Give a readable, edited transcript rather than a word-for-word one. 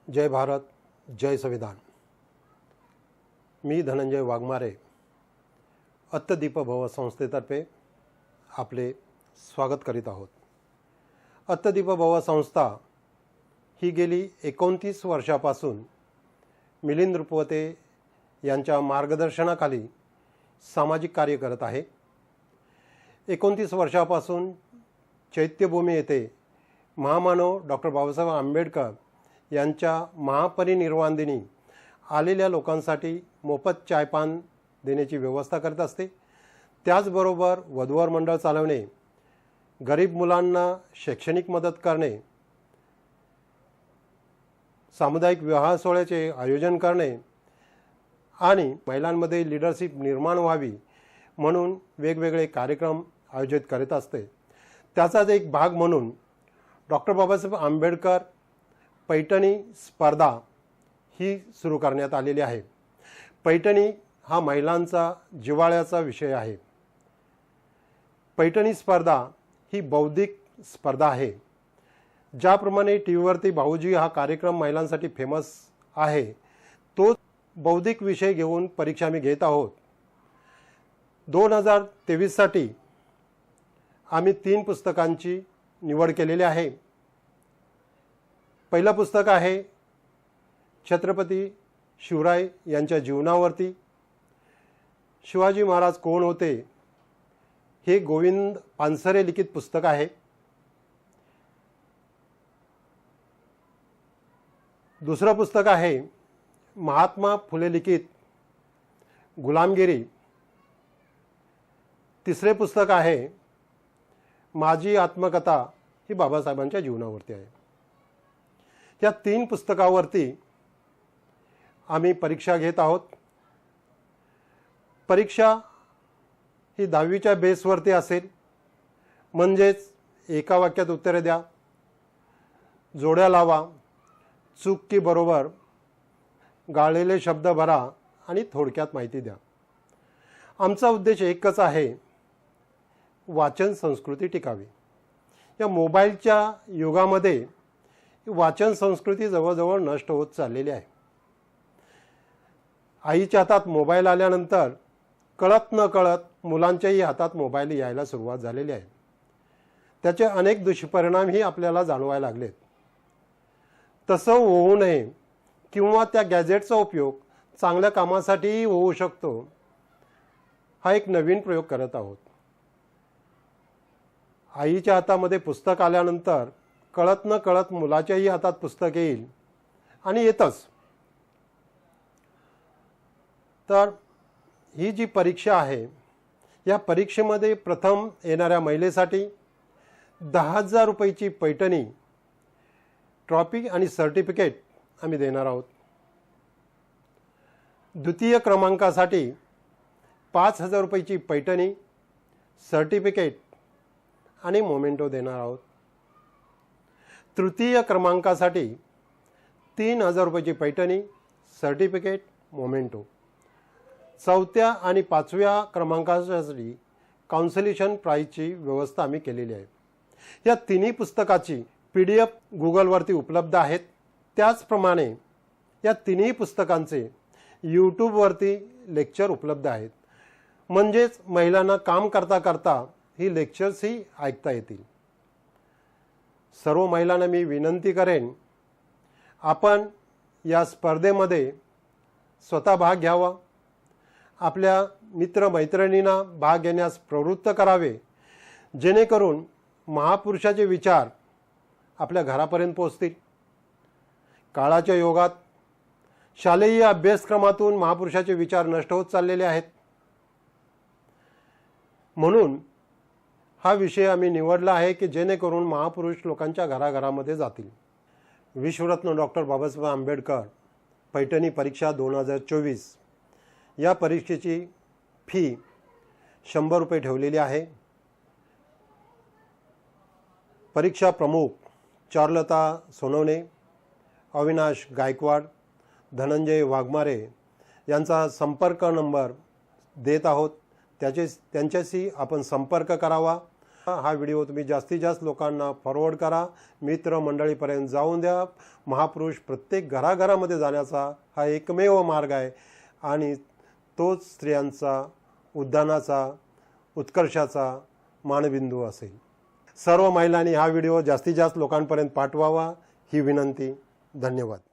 जय भारत, जय संविधान। मी धनंजय वाघमारे अत्तदीपभव संस्थेतर्फे आपले स्वागत करीत आहोत। अत्तदीपभव संस्था ही गेली 29 वर्षापासून मिलिंद रुपवते यांच्या मार्गदर्शनाखाली सामाजिक कार्य करत आहे। 29 वर्षापासून चैत्यभूमी येथे महामानव डॉक्टर बाबासाहेब आंबेडकर यांच्या महापरिनिर्वाण दिनी आलेल्या लोकांसाठी मोफत चायपान देण्याची व्यवस्था करत असते। त्याचबरोबर वधूवर मंडळ चालवणे, गरीब मुलांना शैक्षणिक मदत करणे, सामुदायिक विवाह सोहळ्याचे आयोजन करणे आणि महिलांमध्ये लीडरशिप निर्माण व्हावी म्हणून वेगवेगळे कार्यक्रम आयोजित करत असते। त्याचाच एक भाग म्हणून डॉक्टर बाबासाहेब आंबेडकर पैठणी स्पर्धा ही सुरू करण्यात आलेली आहे। पैठणी हा महिलांचा जिव्हाळ्याचा विषय आहे। पैठणी स्पर्धा ही बौद्धिक स्पर्धा आहे। ज्याप्रमाणे टीव्हीवरती भाऊजी हा कार्यक्रम महिलांसाठी फेमस आहे, तो बौद्धिक विषय घेऊन परीक्षा आम्ही घेत आहोत। 2023 साठी आम्ही 3 पुस्तकांची निवड केलेली आहे। पहिलं पुस्तक आहे छत्रपती शिवराय यांच्या जीवनावरती, शिवाजी महाराज कोण होते, हे गोविंद पानसरे लिखित पुस्तक आहे। दुसरं पुस्तक आहे महात्मा फुले लिखित गुलामगिरी। तिसरे पुस्तक आहे माझी आत्मकथा, ही बाबासाहेबांच्या जीवनावरती आहे। या 3 पुस्तकावरती आम्ही परीक्षा घेत आहोत। परीक्षा ही 10वीच्या बेसवरती असेल, म्हणजेच एका वाक्यात उत्तरे द्या, जोड्या लावा, चूक की बरोबर, गाळलेले शब्द भरा आणि थोडक्यात माहिती द्या। आमचा उद्देश एकच आहे, वाचन संस्कृती टिकावी। या मोबाईलच्या युगामध्ये वाचन संस्कृती जवळजवळ नष्ट होत चाललेली आहे। आईच्या हातात मोबाईल आल्यानंतर कळत न कळत मुलांच्याही हातात मोबाईल यायला सुरुवात झालेली आहे। त्याचे अनेक दुष्परिणामही आपल्याला जाणवायला लागलेत। तसं होऊ नये किंवा त्या गॅजेटचा उपयोग चांगल्या कामासाठीही होऊ शकतो, हा एक नवीन प्रयोग करत आहोत। आईच्या हातामध्ये पुस्तक आल्यानंतर कळत न कळत मुलाच्याही हातात पुस्तक येईल आणि येतच। तर ही जी परीक्षा आहे, या परीक्षेमध्ये प्रथम येणाऱ्या महिलेसाठी 10,000 रुपयाची पैठणी, ट्रॉफी आणि सर्टिफिकेट आम्ही देणार आहोत। द्वितीय क्रमांकासाठी 5,000 रुपयाची पैठणी, सर्टिफिकेट आणि मोमेंटो देणार आहोत। तृतीय क्रमांकासाठी 3,000 रुपयाची पैठणी, सर्टिफिकेट, मोमेंटो। चौथ्या आणि 5व्या क्रमांकासाठी काउन्सिलेशन प्राईजची व्यवस्था आम्ही केलेली आहे। या 3 पुस्तकाची PDF गुगलवरती उपलब्ध आहेत। त्याचप्रमाणे या 3 पुस्तकांचे यूट्यूबवरती लेक्चर उपलब्ध आहेत, म्हणजेच महिलांना काम करता करता ही लेक्चर्सही ऐकता येतील। सर्व महिलांना मी विनंती करेन, आपण या स्पर्धेमध्ये स्वतः भाग घ्यावा, आपल्या मित्रमैत्रिणींना भाग घेण्यास प्रवृत्त करावे, जेणेकरून महापुरुषाचे विचार आपल्या घरापर्यंत पोहोचतील। काळाच्या योगात शालेय अभ्यासक्रमातून महापुरुषाचे विचार नष्ट होत चाललेले आहेत, म्हणून हा विषय आम्ही निवडला आहे की जेणेकरून महापुरुष लोकांच्या घराघरामध्ये जातील। विश्वरत्न डॉक्टर बाबासाहेब आंबेडकर पैठणी परीक्षा 2024 या परीक्षेची फी 100 रुपये ठेवलेली आहे। परीक्षा प्रमुख चारुलता सोनवणे, अविनाश गायकवाड, धनंजय वाघमारे यांचा संपर्क नंबर देत आहोत। त्यांच्याशी आपण संपर्क करावा हा व्हिडिओ तुम्ही जास्तीत जास्त लोकांना फॉरवर्ड करा, मित्रमंडळीपर्यंत जाऊन द्या. महापुरुष प्रत्येक घराघरामध्ये जाण्याचा हा एकमेव मार्ग आहे आणि तोच स्त्रियांचा उद्धानाचा, उत्कर्षाचा मानबिंदू असेल. सर्व महिलांनी हा व्हिडिओ जास्तीत जास्त लोकांपर्यंत पाठवावा ही विनंती. धन्यवाद.